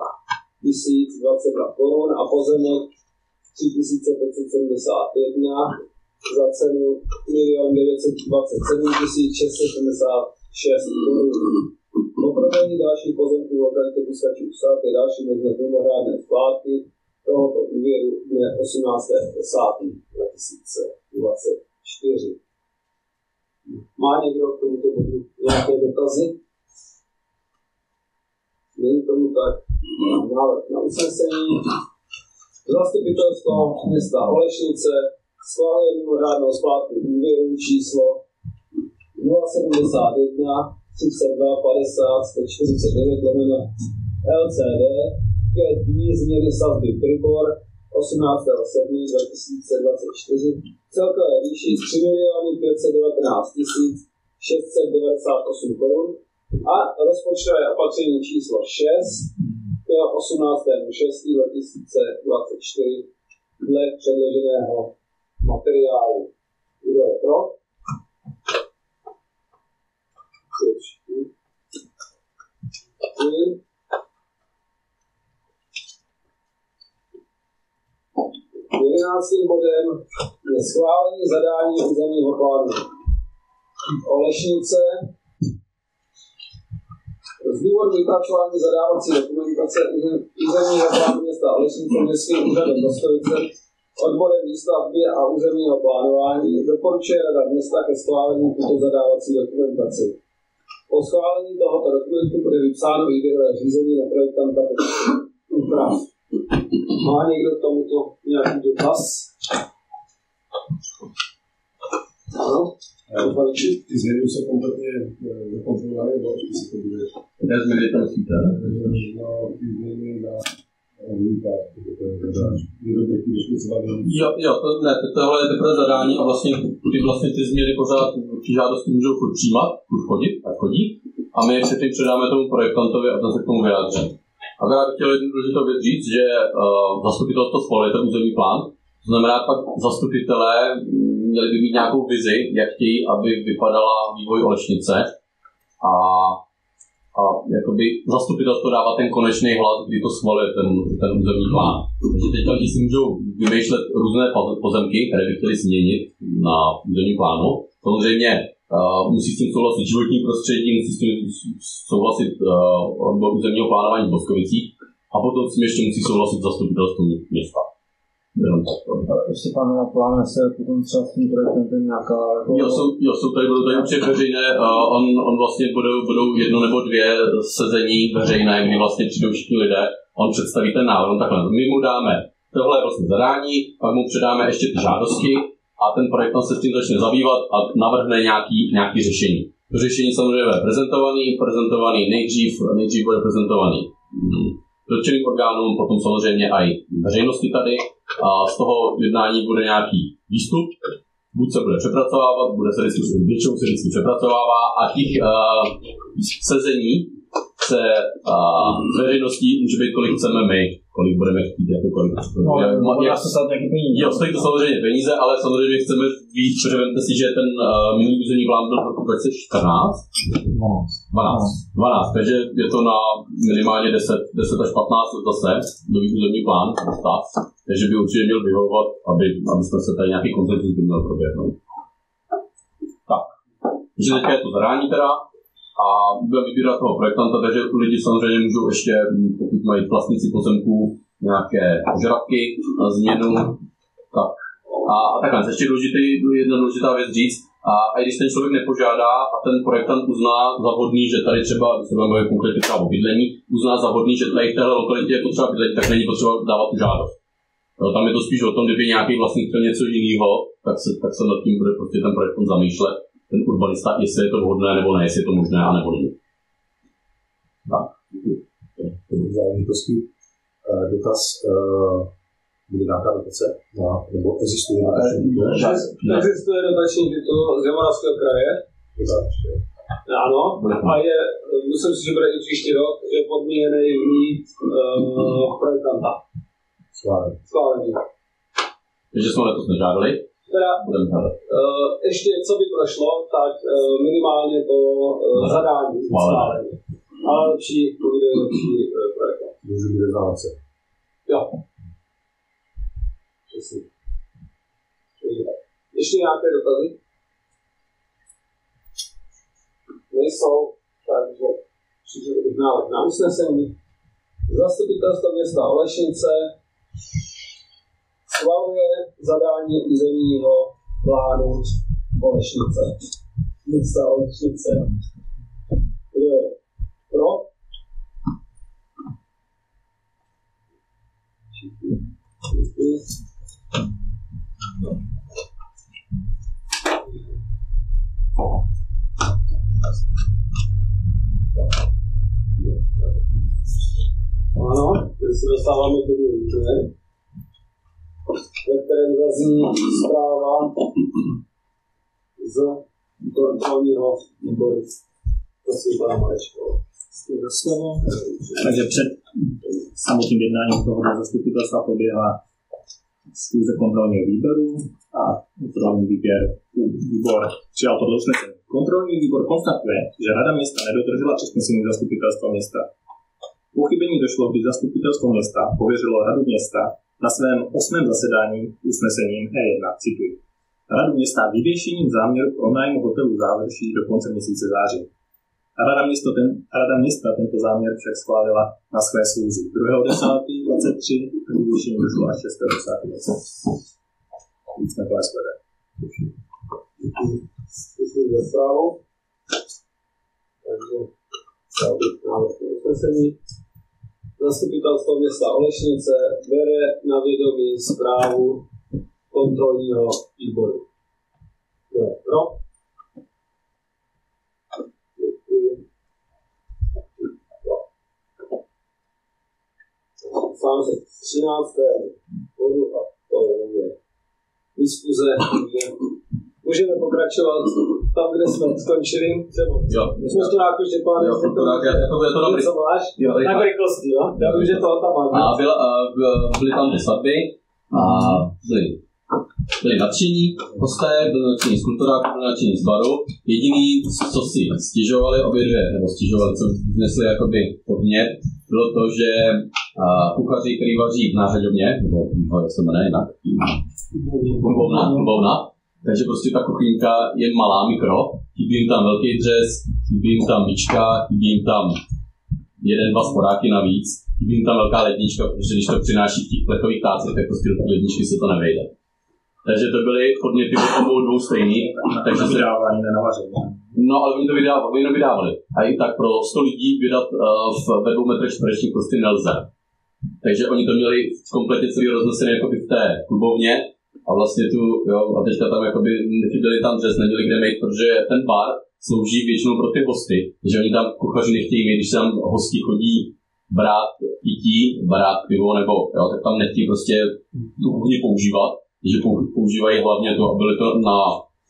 022 korun a pozemek 3571 za cenu 1 927 676 korun. Po prodejní dalších pozemků v lokalitě Piskačův sad je další možnost mimořádné splátky tohoto úvěru dne 18.10.2024. Má někdo k tomuto bodu nějaké dotazy? Není tomu tak. Návrh na usnesení. Zastupitelstvo města Olešnice schváluje mimořádnou splátku úvěru číslo 071 32 50 149 LCD ke dní změny sazby Pribor 18.7.2024 celkové výši 3 519 698 korun a rozpočtové opatření číslo 6 k 18.6.2024 dle předloženého materiálu. Kdo je pro? Děkuji. Jedenáctým bodem je schválení zadání územního plánu Olešnice. Z důvodu vypracování zadávací dokumentace územního plánu města Olešnice městským úřadem Boskovice odborem výstavby a územního plánování doporučuje Rada města ke schválení tuto zadávací dokumentaci. Po schválení tohoto dokumentu bude vypsáno výběrové řízení na projektanta úprav. Má někdo k tomuto nějaký dotaz? Ano? Ty změny se kompletně zakontrolovaly, nebo ještě se to bude? Kde změny to myslíte? No, ty změny na výpad, Jo, tohle je takové zadání a vlastně ty změny pořád ty žádosti můžou přijímat, chodí a my se tím předáme tomu projektantovi a ten se k tomu vyjádří. A já bych chtěl jednu důležitou věc říct, že zastupitelstvo schvaluje ten územní plán, to znamená pak zastupitelé měli by mít nějakou vizi, jak chtějí, aby vypadala vývoj Olešnice a jakoby zastupitelstvo dává ten konečný hlas, kdy to schvaluje ten územní plán. Takže teď lidi si můžou vymýšlet různé pozemky, které by chtěli změnit na územní plánu. Samozřejmě musí s tím souhlasit životní prostředí, musí s tím souhlasit odbor územního plánování v Boskovicích a potom s tím ještě musí souhlasit zastupitelstvo města. Ještě plánuje se potom třeba s tím projektem nějaká... Jo, jsou tady, budou tady určitě veřejné, on vlastně budou jedno nebo dvě sezení veřejné, kdy vlastně přijdou všichni lidé, on představí ten návrh, takhle, my mu dáme tohle je vlastně zadání, pak mu předáme ještě ty žádosti a ten projektant se s tím začne zabývat a navrhne nějaký řešení. To řešení samozřejmě bude prezentovaný nejdřív bude prezentovaný dotčeným orgánům, potom samozřejmě i veřejnosti tady. A z toho jednání bude nějaký výstup, buď se bude přepracovávat, většinou se vždycky přepracovává a těch sezení se veřejností může být, kolik chceme my, kolik budeme chtít, jako kolik. Stojí to samozřejmě peníze, ale samozřejmě chceme víc, protože vemte si, že ten minulý územní plán byl v roku 2014. 12, takže je to na minimálně 10 až 15 zase nový územní plán, stav, takže by určitě měl vyhovovat, aby jsme se tady nějaký konsenzus by měl proběhnout. Tak, takže teďka je to zadání teda a budeme vybírat toho projektanta, takže lidi samozřejmě můžou ještě, pokud mají vlastníci pozemků, nějaké požadavky na změnu, tak. A takhle, ještě jedna důležitá věc říct, a když ten člověk nepožádá a ten projektant uzná za vhodný, že tady třeba, když se budeme konkrétně třeba o bydlení, uzná za vhodný, že tady v téhle lokalitě je potřeba bydlení, tak není potřeba dávat tu žádost. No, tam je to spíš o tom, kdyby nějaký vlastník chtěl něco jiného, tak se nad tím bude prostě ten projektant zamýšlet, ten urbanista, jestli je to vhodné nebo ne, jestli je to možné a nebo není. Tak. To bude záležitosti. Dotaz, bude nějaká dotace? Nebo existuje nějaká? Existuje dotační titul z Jihomoravského kraje. Ano, a myslím si, že bude i příští rok, je podmíněný mít projektanta. Schválený. Takže jsme letos nežádali? Teda, ještě co by prošlo, tak minimálně to zadání schválení. Ale lepší projektant. Můžu být znalce. Jo. Přesně. Ještě nějaké dotazy? Nejsou, takže přišel bych návrh na usnesení. Zastupitelstvo města Olešnice schvaluje zadání územního plánu Olešnice. Města Olešnice. Kdo je pro? Ano, teď se dostáváme do důležité, ve kterém zazní zpráva z kontrolního výboru. Prosím, pana Marečkova. Takže před samotným jednáním tohoto zastupitelstva proběhla schůze kontrolního výboru a kontrolní výbor přijal podle usnesení. Kontrolní výbor konstatuje, že Rada města nedodržela usnesení zastupitelstva města. Pochybení došlo, když zastupitelstvo města pověřilo Radu města na svém 8. zasedání usnesením E1, cituji. Radu města vyvěšením záměru pronájmu hotelu Závrší do konce měsíce září. Rada města tento záměr však schválila na své schůzi 2.10.23, využitím došlo až 6.10.20. Víc jsme to SPD. Děkuji za zprávu. Takže návrh usnesení. Zastupitelstvo města Olešnice bere na vědomí zprávu kontrolního výboru. Kdo je pro? Děkuji. Dostáváme se k 13. bodu a to je diskuze. Můžeme pokračovat tam, kde jsme skončili. Jo. Mostoráku Štěpáne, to dobrý. Co máš? Jo, tak rychlosti, jo? Já vím, že toho tam máš. A byly tam dvě svatby a byli nadšení hosté, byli nadšení z kulturáku, byli nadšení z baru. Jediný, co si stěžovali obě dvě, nebo stěžovali, co vznesli jakoby podnět, bylo to, že kuchaři, který vaří v nářadovně, nebo jak se jmenuje jinak, Bouvna, takže prostě ta kuchyňka je malá, mikro, chybí jim tam velký dřez, chybí jim tam myčka, chybí jim tam 1-2 sporáky navíc, chybí jim tam velká lednička, protože když to přináší v těch plechových tácích, tak prostě do té ledničky se to nevejde. Takže to byly podněty obou dvou stejný. Takže se vydávání nenavaření. No, ale oni to vydávali. A i tak pro 100 lidí vydat ve 2 metrech čtverečních prostě nelze. Takže oni to měli kompletně celý roznesený jakoby v té klubovně. A vlastně tu, jo, a teďka tam jakoby nechyběli tam dřez, neměli kde mít, protože ten bar slouží většinou pro ty hosty, že oni tam kuchaři nechtějí mít, když tam hosti chodí brát pití, brát pivo, nebo jo, tak tam nechtějí prostě tu kuchyni používat, že používají hlavně to, byly to na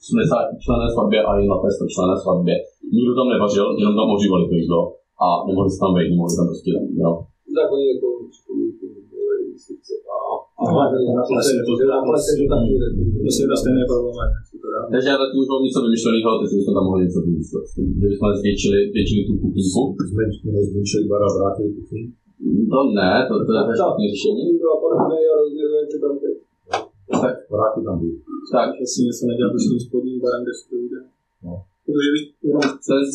80členné svatbě a i na té 100členné svatbě. Nikdo tam nevařil, jenom tam ohřívali to jídlo a nemohli se tam vejít, nemohli tam prostě, jo. Tak oni je to připomínky, a na plese to taky to je stejné problém. Takže já taky už mám něco vymyšleného, teď bychom tam mohli něco vymyslet. Že bychom zvětšili tu kuchyňku. Zmenšili bar a vrátili kuchyň? To ne, to je špatné řešení. Tak vrátili tam být. Tak. Jestli něco nedělá s tím spodním barem, kde se to jde.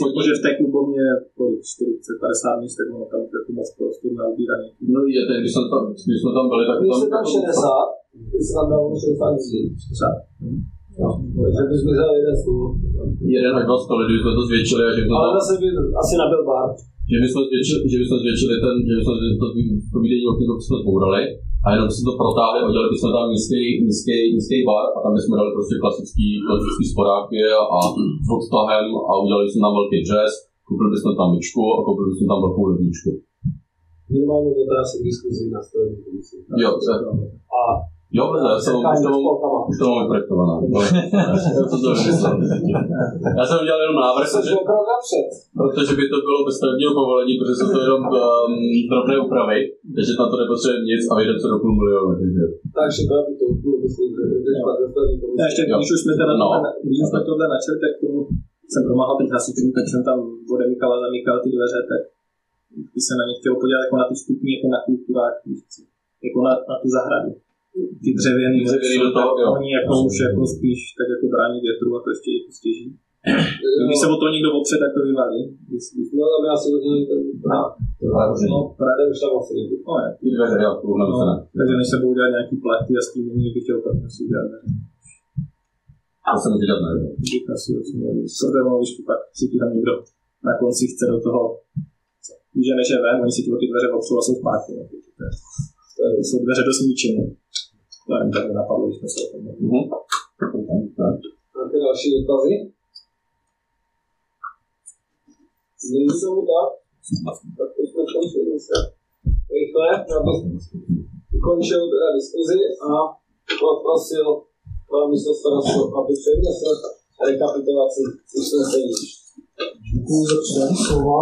Protože v té klubovně 40-50 míst, tak ono tam jako moc prostor na ubírání. No je, teď, když jsme tam byli, tak tam... Když tam 60, když se tam dalo 60 míst. Takže bychom vzali jeden stůl. 1 až 2 stoly, když jsme to zvětšili a že to ale zase by asi nabyl bar. Že bychom zvětšili to výdejní okýnko jsme zbourali a jenom jsme to protáhli a udělali bychom tam nízký bar a tam bychom dali prostě klasický sporáky a s odtahem a udělali jsme tam velký dřez, koupili bychom tam myčku a koupili bychom tam velkou ledničku. Minimálně to teda si diskuzi na stavební komisi. Jo, a jo, už to mám vyprojektované. Já jsem udělal jenom návrh, protože by to bylo bez stavebního povolení, protože jsou to jenom drobné úpravy, takže tam to nepotřebuje nic a vyjde to do 500 000. Takže by to úplně ještě, když už jsme tohle načali, tak tomu jsem pomáhal teď hasičům, tak jsem tam odemykal a zamykal ty dveře, tak by se na ně chtělo podívat jako na ty stupně, jako na kulturách, jako na tu zahradu. Ty dřevěný do toho, oni jako už jako spíš tak jako brání větru a to ještě jako stěží. Když se o to někdo opře, tak to vyvalí. No tam já si udělám ten prát. No, prát už tam asi nebudu. No ne. Ty dveře, jo, takže než se budou dělat nějaký plachty a s tím někdo chtěl tak asi udělat. To jsem udělat nevěděl. Bych asi rozuměl. Srdemo, když pak si ti tam někdo na konci chce do toho, víš, že než je ven, oni si ti o ty dveře opřou a jsou zpátky. To jsou dveře do smíčení. To jen tak napadlo, když jsme se o tom mluvili. Máte další dotazy? Není tomu tak? Tak to jsme skončili se rychle, abych ukončil teda diskuzi a poprosil pana místostarostvu, aby přednesl rekapitulaci usnesení. Děkuji za předání slova.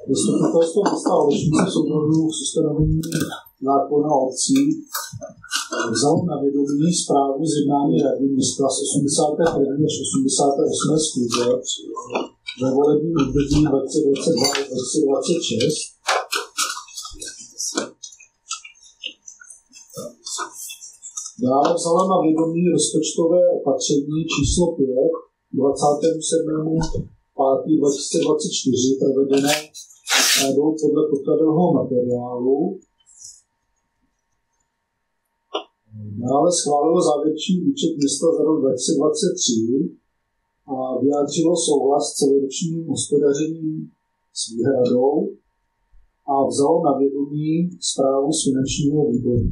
Zastupitelstvo města Olešnice v souladu s ustanovením zákona o obcích vzalo na vědomí zprávu z jednání rady města z 81. až 88. schůze ve volebním období 2022-2026. Dále vzala na vědomí rozpočtové opatření číslo 5 27. 5.2024 provedené budou podle podkladového materiálu. Dále schválilo závěrečný účet města za rok 2023 a vyjádřilo souhlas s celoročním hospodařením s výhradou a vzalo na vědomí zprávu z finančního výboru.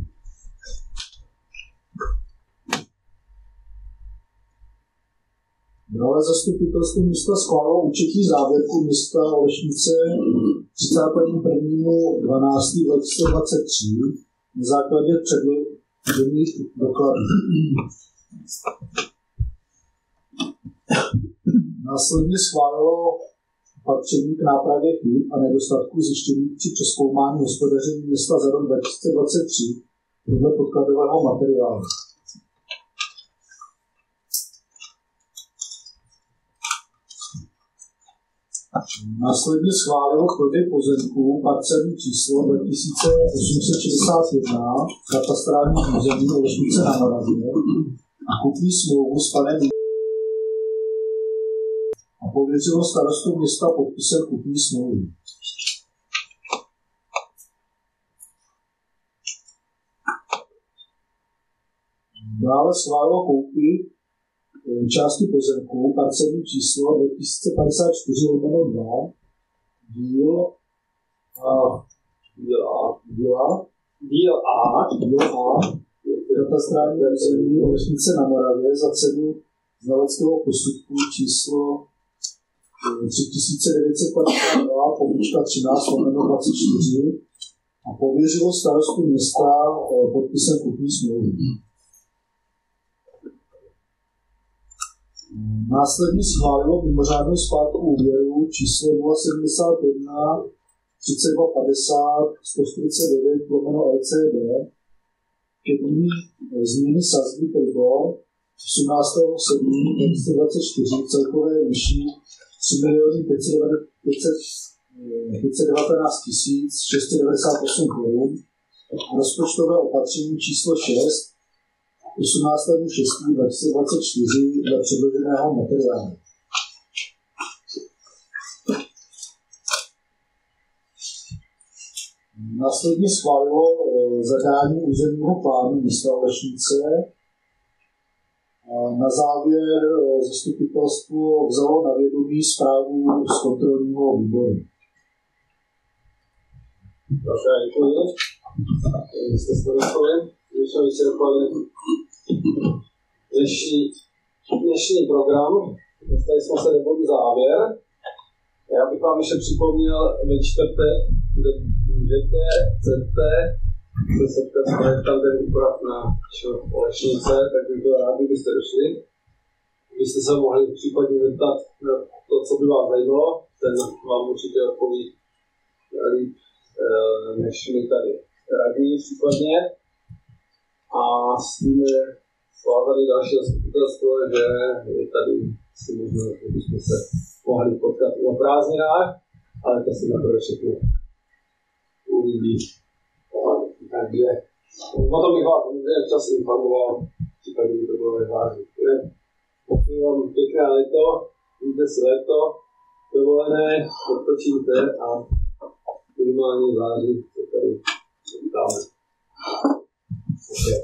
Dále zastupitelstvo města schválilo účetní závěrku města Olešnice 31.12.2023 na základě předložených dokladů. Následně schválilo opatření k nápravě chyb a nedostatků zjištěných při přezkoumání hospodaření města za rok 2023 podle podkladového materiálu. Následně schválilo prodej pozemků parcelní číslo 2861 katastrálních území Olešnice na Moravě a kupní smlouvu s panem a pověřilo starostu města podpisem kupní smlouvy. Dále schválilo koupit části pozemků parcelní číslo 2054/2 díl A katastrální území Olešnice na Moravě za cenu znaleckého posudku číslo 3952/13/24 a pověřilo starostu města podpisem kupní smlouvy. Následně schválilo mimořádnou splátku úvěru číslo 071 3250 149/LCD ke dní změny sazby PRIBOR 18.7.2024 celkové výši 3 519 698 korun a rozpočtové opatření číslo 6 18.6.2024 dle předloženého materiálu. Následně schválilo zadání územního plánu města Olešnice. Na závěr zastupitelstvo vzalo na vědomí zprávu z kontrolního výboru. Také děkuji. Jste společně, když jsme vyčerpali dnešní program. Dostali jsme se do bodu závěr. Já bych vám ještě připomněl ve čtvrtek, kde chcete se setkat s projektantem úprav na Olešnice, tak bych byl rád, kdybyste došli. Kdybyste se mohli případně zeptat na to, co by vás zajímalo, ten vám určitě odpoví líp než my tady radní případně. A s tím je svázaný další zastupitelstvo, že je tady si možná, že bychom se mohli potkat i o prázdninách, ale to si naprvé všechno uvidí. Takže o tom bych vás včas informoval, případně by to bylo nevážné. Pokud vám pěkné léto, víte si léto, dovolené, odpočíte a minimálně v září se tady vítáme. Okay.